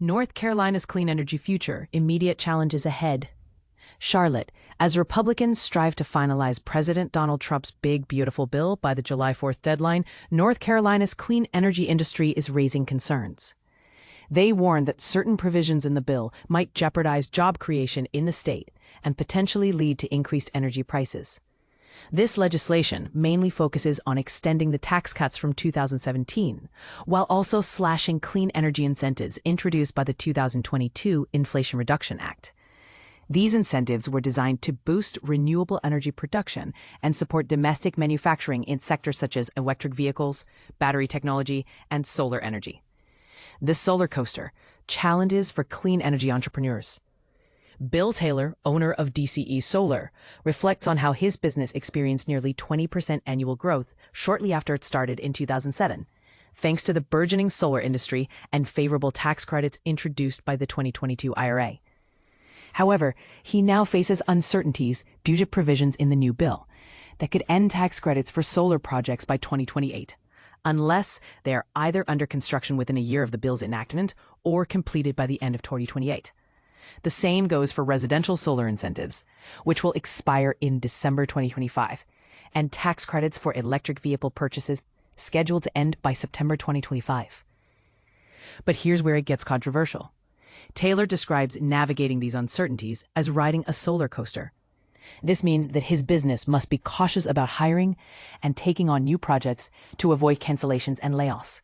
North Carolina's clean energy future, immediate challenges ahead. Charlotte, as Republicans strive to finalize President Donald Trump's big, beautiful bill by the July 4th deadline, North Carolina's clean energy industry is raising concerns. They warn that certain provisions in the bill might jeopardize job creation in the state and potentially lead to increased energy prices. This legislation mainly focuses on extending the tax cuts from 2017, while also slashing clean energy incentives introduced by the 2022 Inflation Reduction Act. These incentives were designed to boost renewable energy production and support domestic manufacturing in sectors such as electric vehicles, battery technology, and solar energy. The solar coaster, challenges for clean energy entrepreneurs. Bill Taylor, owner of DCE Solar, reflects on how his business experienced nearly 20% annual growth shortly after it started in 2007, thanks to the burgeoning solar industry and favorable tax credits introduced by the 2022 IRA. However, he now faces uncertainties due to provisions in the new bill that could end tax credits for solar projects by 2028, unless they are either under construction within a year of the bill's enactment or completed by the end of 2028. The same goes for residential solar incentives, which will expire in December 2025, and tax credits for electric vehicle purchases scheduled to end by September 2025. But here's where it gets controversial. Taylor describes navigating these uncertainties as riding a solar coaster. This means that his business must be cautious about hiring and taking on new projects to avoid cancellations and layoffs.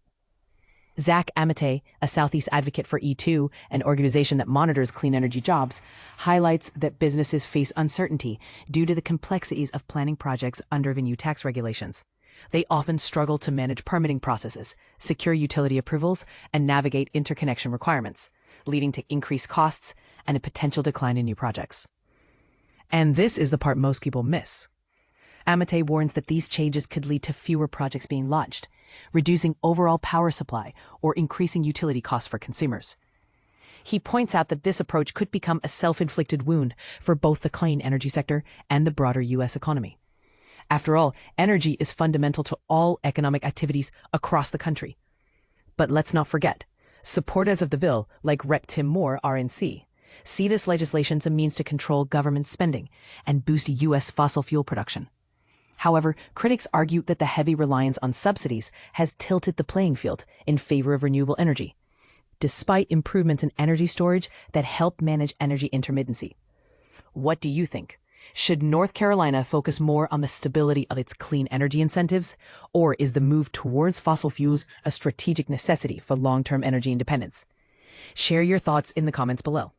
Zach Amittay, a Southeast advocate for E2, an organization that monitors clean energy jobs, highlights that businesses face uncertainty due to the complexities of planning projects under the new tax regulations. They often struggle to manage permitting processes, secure utility approvals, and navigate interconnection requirements, leading to increased costs and a potential decline in new projects. And this is the part most people miss. Amittay warns that these changes could lead to fewer projects being launched, reducing overall power supply or increasing utility costs for consumers. He points out that this approach could become a self-inflicted wound for both the clean energy sector and the broader U.S. economy. After all, energy is fundamental to all economic activities across the country. But let's not forget, supporters of the bill, like Rep. Tim Moore, RNC, see this legislation as a means to control government spending and boost U.S. fossil fuel production. However, critics argue that the heavy reliance on subsidies has tilted the playing field in favor of renewable energy, despite improvements in energy storage that help manage energy intermittency. What do you think? Should North Carolina focus more on the stability of its clean energy incentives, or is the move towards fossil fuels a strategic necessity for long-term energy independence? Share your thoughts in the comments below.